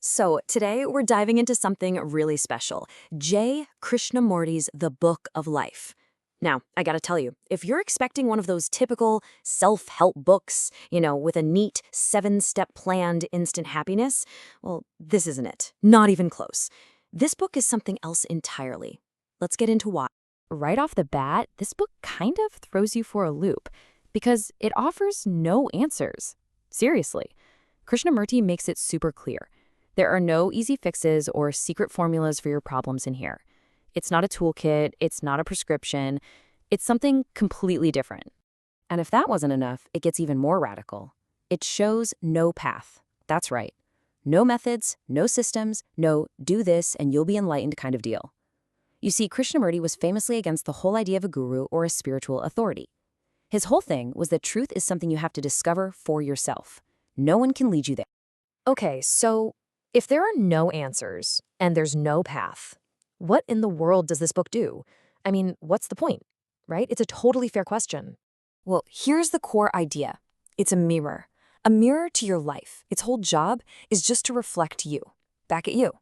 So, today we're diving into something really special, J. Krishnamurti's The Book of Life. Now, I gotta tell you, if you're expecting one of those typical self-help books, with a neat seven-step plan to instant happiness, well, this isn't it. Not even close. This book is something else entirely. Let's get into why. Right off the bat, this book kind of throws you for a loop because it offers no answers. Seriously, Krishnamurti makes it super clear. There are no easy fixes or secret formulas for your problems in here. It's not a toolkit, it's not a prescription, it's something completely different. And if that wasn't enough, it gets even more radical. It shows no path. That's right. No methods, no systems, no do this and you'll be enlightened kind of deal. You see, Krishnamurti was famously against the whole idea of a guru or a spiritual authority. His whole thing was that truth is something you have to discover for yourself. No one can lead you there. Okay, so if there are no answers and there's no path, what in the world does this book do? I mean, what's the point, right? It's a totally fair question. Well, here's the core idea. It's a mirror to your life. Its whole job is just to reflect you, back at you,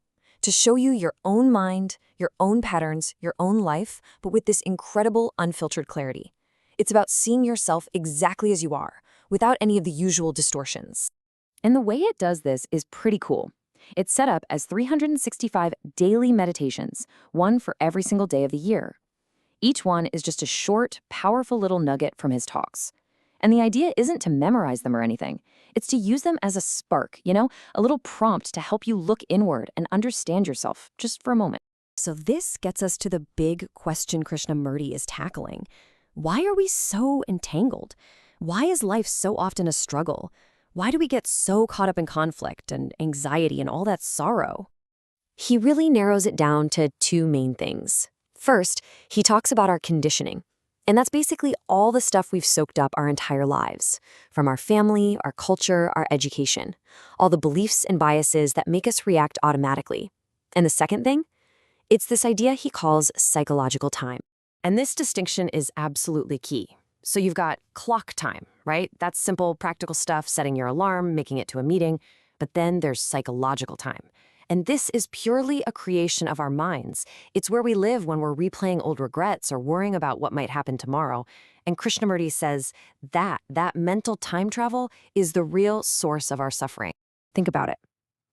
to show you your own mind, your own patterns, your own life, but with this incredible unfiltered clarity. It's about seeing yourself exactly as you are, without any of the usual distortions. And the way it does this is pretty cool. It's set up as 365 daily meditations, one for every single day of the year. Each one is just a short, powerful little nugget from his talks. And the idea isn't to memorize them or anything. It's to use them as a spark, a little prompt to help you look inward and understand yourself just for a moment. So this gets us to the big question Krishnamurti is tackling. Why are we so entangled? Why is life so often a struggle? Why do we get so caught up in conflict and anxiety and all that sorrow? He really narrows it down to two main things. First, he talks about our conditioning. And that's basically all the stuff we've soaked up our entire lives, from our family, our culture, our education, all the beliefs and biases that make us react automatically. And the second thing? It's this idea he calls psychological time. And this distinction is absolutely key. So you've got clock time, right? That's simple, practical stuff, setting your alarm, making it to a meeting. But then there's psychological time. And this is purely a creation of our minds. It's where we live when we're replaying old regrets or worrying about what might happen tomorrow. And Krishnamurti says that mental time travel is the real source of our suffering. Think about it.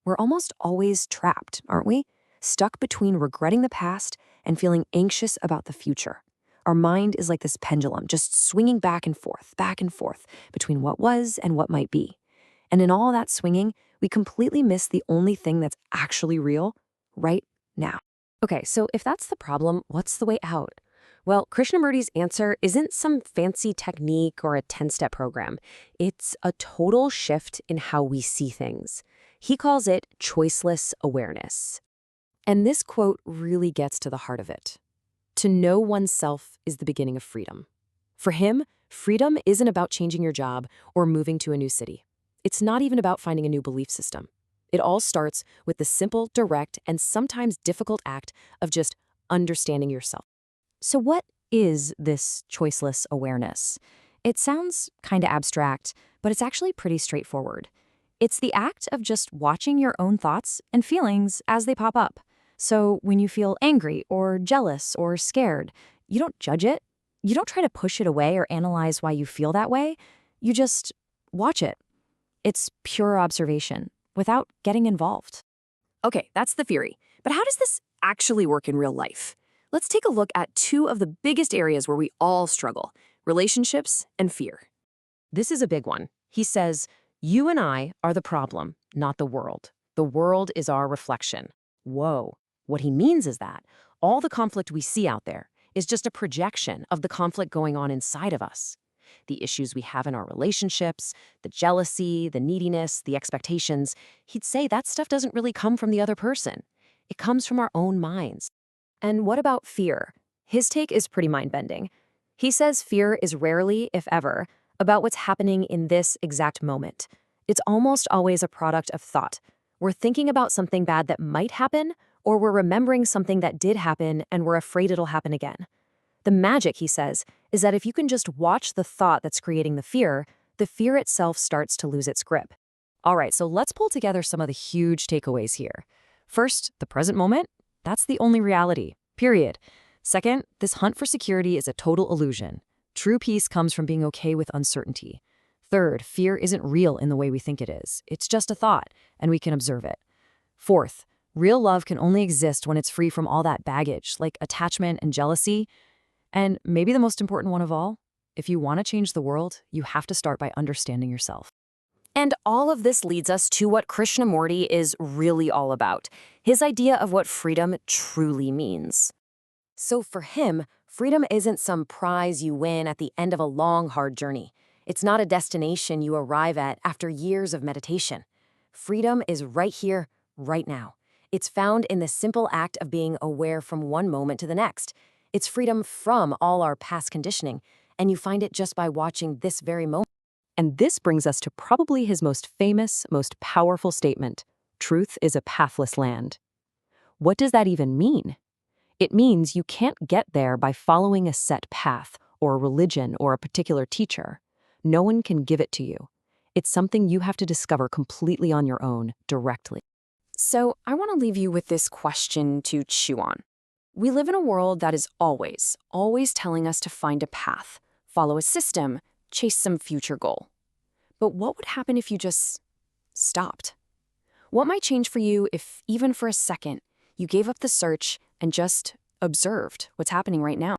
We're almost always trapped, aren't we? Stuck between regretting the past and feeling anxious about the future. Our mind is like this pendulum, just swinging back and forth between what was and what might be. And in all that swinging, we completely miss the only thing that's actually real right now. Okay, so if that's the problem, what's the way out? Well, Krishnamurti's answer isn't some fancy technique or a 10-step program. It's a total shift in how we see things. He calls it choiceless awareness. And this quote really gets to the heart of it. To know oneself is the beginning of freedom. For him, freedom isn't about changing your job or moving to a new city. It's not even about finding a new belief system. It all starts with the simple, direct, and sometimes difficult act of just understanding yourself. So what is this choiceless awareness? It sounds kind of abstract, but it's actually pretty straightforward. It's the act of just watching your own thoughts and feelings as they pop up. So when you feel angry or jealous or scared, you don't judge it. You don't try to push it away or analyze why you feel that way. You just watch it. It's pure observation without getting involved. Okay, that's the theory. But how does this actually work in real life? Let's take a look at two of the biggest areas where we all struggle: relationships and fear. This is a big one. He says, you and I are the problem, not the world. The world is our reflection. Whoa. What he means is that all the conflict we see out there is just a projection of the conflict going on inside of us. The issues we have in our relationships, the jealousy, the neediness, the expectations, he'd say that stuff doesn't really come from the other person. It comes from our own minds. And what about fear? His take is pretty mind-bending. He says fear is rarely, if ever, about what's happening in this exact moment. It's almost always a product of thought. We're thinking about something bad that might happen, or we're remembering something that did happen and we're afraid it'll happen again. The magic, he says, is that if you can just watch the thought that's creating the fear itself starts to lose its grip. All right, so let's pull together some of the huge takeaways here. First, the present moment, that's the only reality, period. Second, this hunt for security is a total illusion. True peace comes from being okay with uncertainty. Third, fear isn't real in the way we think it is. It's just a thought, and we can observe it. Fourth, real love can only exist when it's free from all that baggage, like attachment and jealousy. And maybe the most important one of all, if you want to change the world, you have to start by understanding yourself. And all of this leads us to what Krishnamurti is really all about, his idea of what freedom truly means. So for him, freedom isn't some prize you win at the end of a long, hard journey. It's not a destination you arrive at after years of meditation. Freedom is right here, right now. It's found in the simple act of being aware from one moment to the next. It's freedom from all our past conditioning, and you find it just by watching this very moment. And this brings us to probably his most famous, most powerful statement: truth is a pathless land. What does that even mean? It means you can't get there by following a set path, or a religion, or a particular teacher. No one can give it to you. It's something you have to discover completely on your own, directly. So I want to leave you with this question to chew on. We live in a world that is always, always telling us to find a path, follow a system, chase some future goal. But what would happen if you just stopped? What might change for you if, even for a second, you gave up the search and just observed what's happening right now?